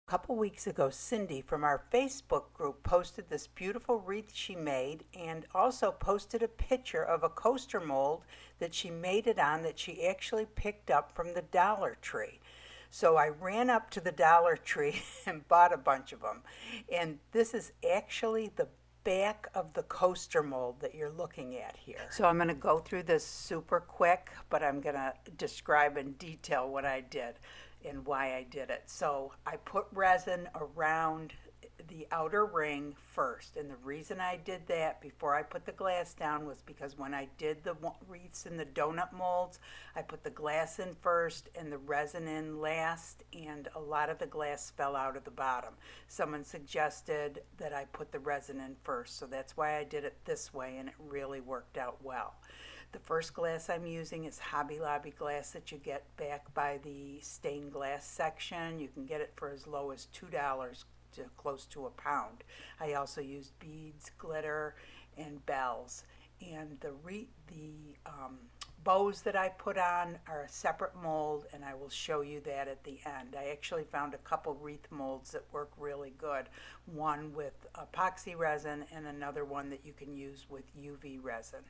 A couple weeks ago, Cindy from our Facebook group posted this beautiful wreath she made and also posted a picture of a coaster mold that she made it on that she actually picked up from the Dollar Tree. So I ran up to the Dollar Tree and bought a bunch of them. And this is actually the back of the coaster mold that you're looking at here. So I'm going to go through this super quick, but I'm going to describe in detail what I did and why I did it. So I put resin around the outer ring first, and the reason I did that before I put the glass down was because when I did the wreaths in the donut molds, I put the glass in first and the resin in last, and a lot of the glass fell out of the bottom. Someone suggested that I put the resin in first, so that's why I did it this way, and it really worked out well. The first glass I'm using is Hobby Lobby glass that you get back by the stained glass section. You can get it for as low as $2 to close to a pound. I also used beads, glitter, and bells. And the bows that I put on are a separate mold, and I will show you that at the end. I actually found a couple wreath molds that work really good. One with epoxy resin and another one that you can use with UV resin.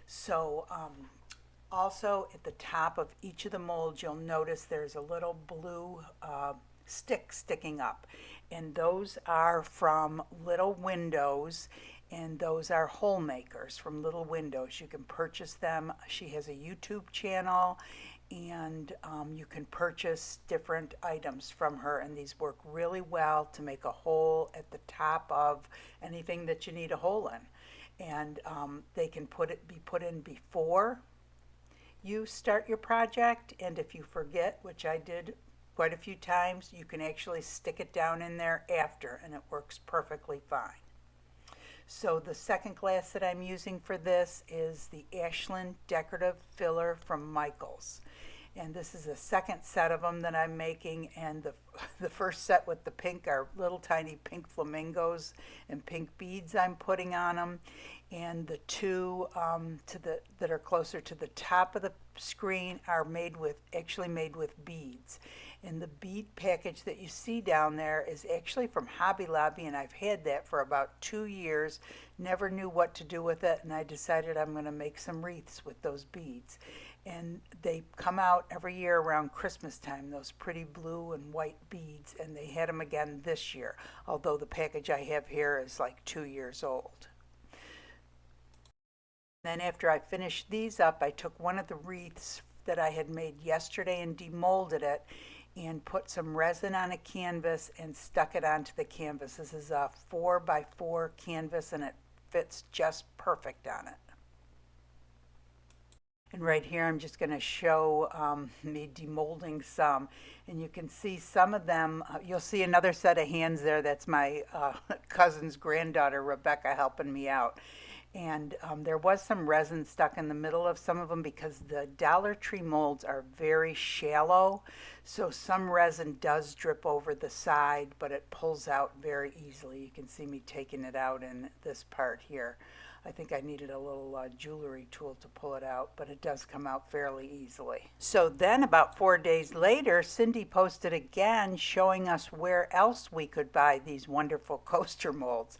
So also at the top of each of the molds, you'll notice there's a little blue stick sticking up, and those are from Little Windows, and those are hole makers from Little Windows. You can purchase them. She has a YouTube channel, and you can purchase different items from her, and these work really well to make a hole at the top of anything that you need a hole in. And they can be put in before you start your project, and if you forget, which I did quite a few times, you can actually stick it down in there after, and it works perfectly fine. So the second glass that I'm using for this is the Ashland Decorative Filler from Michaels. And this is the second set of them that I'm making, and the first set with the pink are little tiny pink flamingos and pink beads I'm putting on them, and the two that are closer to the top of the screen are actually made with beads. And the bead package that you see down there is actually from Hobby Lobby, and I've had that for about 2 years. Never knew what to do with it, and I decided I'm going to make some wreaths with those beads. And they come out every year around Christmas time, those pretty blue and white beads, and they had them again this year, although the package I have here is like 2 years old. Then after I finished these up, I took one of the wreaths that I had made yesterday and demolded it and put some resin on a canvas and stuck it onto the canvas. This is a 4x4 canvas, and it fits just perfect on it. And right here I'm just going to show me demolding some, and you can see some of them. You'll see another set of hands there. That's my cousin's granddaughter Rebecca helping me out. And there was some resin stuck in the middle of some of them because the Dollar Tree molds are very shallow, so some resin does drip over the side, but it pulls out very easily. You can see me taking it out in this part here. I think I needed a little jewelry tool to pull it out, but it does come out fairly easily. So then about 4 days later, Cindy posted again showing us where else we could buy these wonderful coaster molds.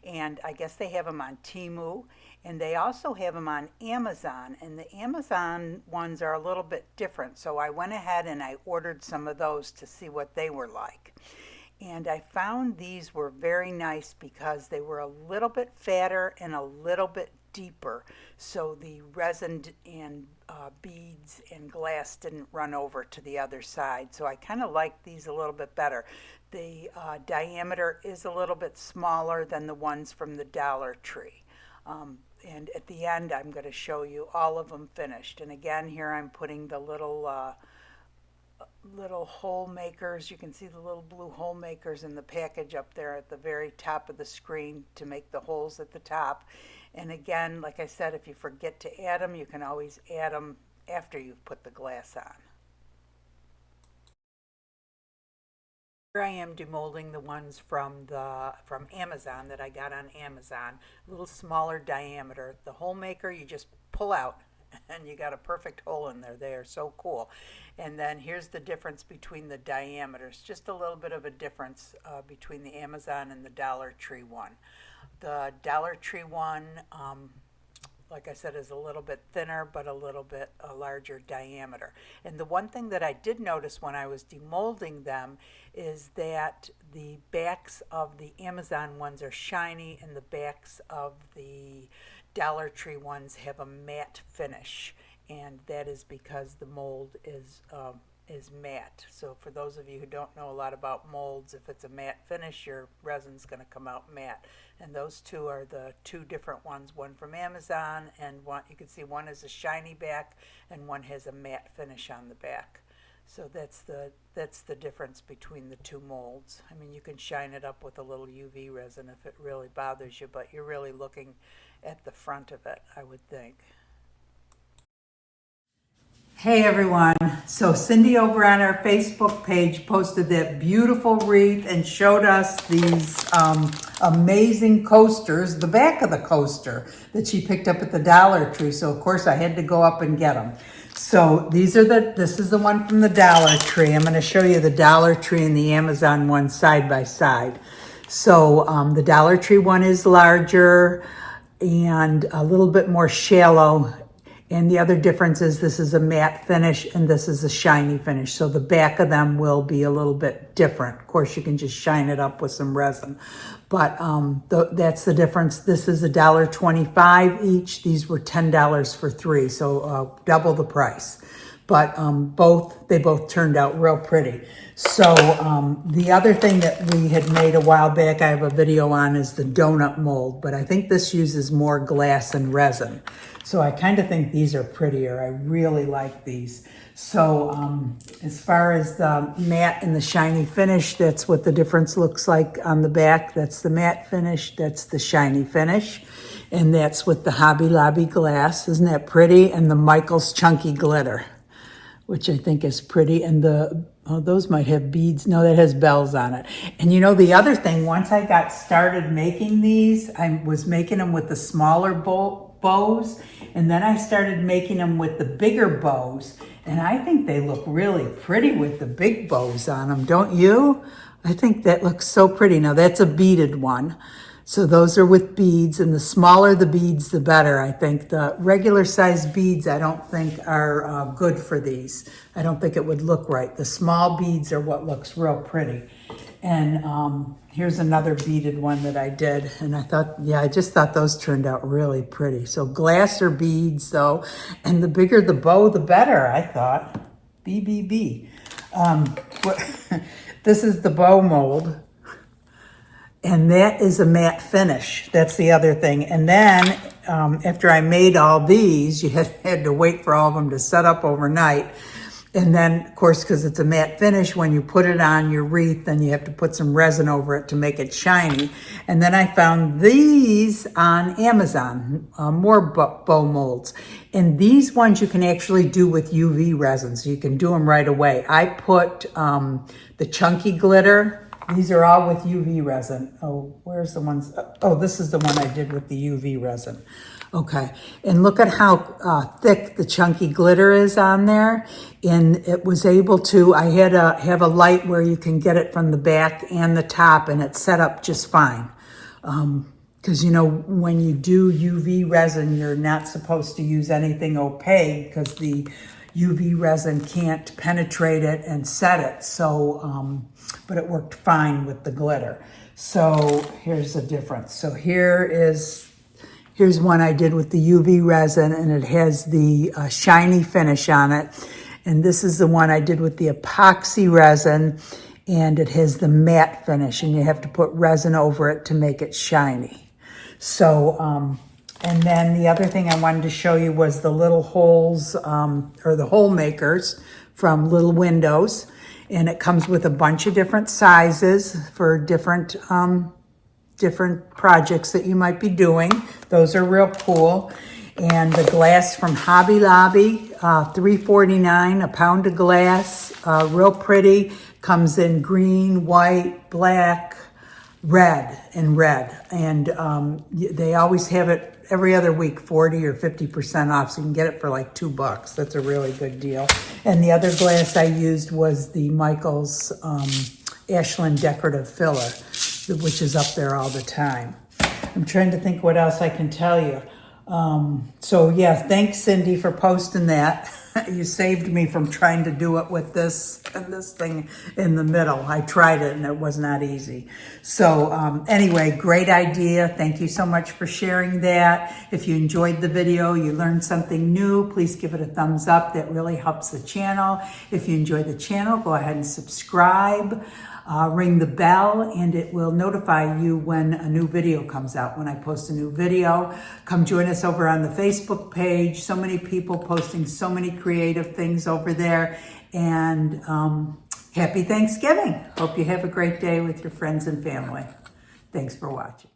And I guess they have them on Temu, and they also have them on Amazon, and the Amazon ones are a little bit different. So I went ahead and I ordered some of those to see what they were like. And I found these were very nice because they were a little bit fatter and a little bit deeper, so the resin and beads and glass didn't run over to the other side. So I kind of like these a little bit better. The diameter is a little bit smaller than the ones from the Dollar Tree. And at the end I'm going to show you all of them finished. And again, here I'm putting the little hole makers. You can see the little blue hole makers in the package up there at the very top of the screen to make the holes at the top. And again, like I said, if you forget to add them, you can always add them after you've put the glass on. Here I am demolding the ones from Amazon that I got on Amazon, a little smaller diameter. The hole maker you just pull out and you got a perfect hole in there. They are so cool. And then here's the difference between the diameters, just a little bit of a difference between the Amazon and the Dollar Tree one. The Dollar Tree one, like I said, is a little bit thinner, but a little bit a larger diameter. And the one thing that I did notice when I was demolding them is that the backs of the Amazon ones are shiny and the backs of the Dollar Tree ones have a matte finish. And that is because the mold is matte. So for those of you who don't know a lot about molds, if it's a matte finish, your resin's going to come out matte. And those two are the two different ones, one from Amazon, and one, you can see one has a shiny back and one has a matte finish on the back. So that's the difference between the two molds. I mean, you can shine it up with a little UV resin if it really bothers you, but you're really looking at the front of it, I would think. Hey everyone, so Cindy over on our Facebook page posted that beautiful wreath and showed us these amazing coasters, the back of the coaster that she picked up at the Dollar Tree. So of course I had to go up and get them. So this is the one from the Dollar Tree. I'm going to show you the Dollar Tree and the Amazon one side by side. So the Dollar Tree one is larger and a little bit more shallow. And the other difference is this is a matte finish and this is a shiny finish. So the back of them will be a little bit different. Of course, you can just shine it up with some resin. But that's the difference. This is $1.25 each. These were $10 for 3, so double the price. But they both turned out real pretty. So the other thing that we had made a while back, I have a video on, is the donut mold. But I think this uses more glass and resin. So I kind of think these are prettier. I really like these. So as far as the matte and the shiny finish, that's what the difference looks like on the back. That's the matte finish. That's the shiny finish. And that's with the Hobby Lobby glass. Isn't that pretty? And the Michaels Chunky Glitter, which I think is pretty. And those might have beads. No, that has bells on it. And you know, the other thing, once I got started making these, I was making them with the smaller bows, and then I started making them with the bigger bows, and I think they look really pretty with the big bows on them, don't you? I think that looks so pretty. Now that's a beaded one, so those are with beads, and the smaller the beads, the better. I think the regular size beads I don't think are good for these. I don't think it would look right. The small beads are what looks real pretty. And here's another beaded one that I did. And I thought, yeah, I just thought those turned out really pretty. So glass or beads though. And the bigger the bow, the better, I thought. BBB. This is the bow mold. And that is a matte finish. That's the other thing. And then after I made all these, you had to wait for all of them to set up overnight. And then, of course, because it's a matte finish, when you put it on your wreath, then you have to put some resin over it to make it shiny. And then I found these on Amazon, more bow molds. And these ones you can actually do with UV resin, so you can do them right away. I put the Chunky Glitter. These are all with UV resin. Oh, where's the ones? Oh, this is the one I did with the UV resin. Okay, and look at how thick the Chunky Glitter is on there. And it was able to, I had to have a light where you can get it from the back and the top, and it's set up just fine. Because, you know, when you do UV resin, you're not supposed to use anything opaque because the UV resin can't penetrate it and set it. So, but it worked fine with the glitter. So here's the difference. So here's one I did with the UV resin, and it has the shiny finish on it. And this is the one I did with the epoxy resin, and it has the matte finish, and you have to put resin over it to make it shiny. So, and then the other thing I wanted to show you was the little holes, or the hole makers from Little Windows. And it comes with a bunch of different sizes for different projects that you might be doing. Those are real cool. And the glass from Hobby Lobby, $3.49 a pound of glass, real pretty. Comes in green, white, black, red, and red. And they always have it every other week, 40 or 50% off. So you can get it for like $2. That's a really good deal. And the other glass I used was the Michaels Ashland Decorative Filler, which is up there all the time. I'm trying to think what else I can tell you. So yeah, thanks Cindy for posting that. You saved me from trying to do it with this and this thing in the middle. I tried it and it was not easy. So anyway, great idea. Thank you so much for sharing that. If you enjoyed the video, you learned something new, please give it a thumbs up. That really helps the channel. If you enjoy the channel, go ahead and subscribe. Ring the bell and it will notify you when a new video comes out, when I post a new video. Come join us over on the Facebook page. So many people posting so many creative things over there. And happy Thanksgiving. Hope you have a great day with your friends and family. Thanks for watching.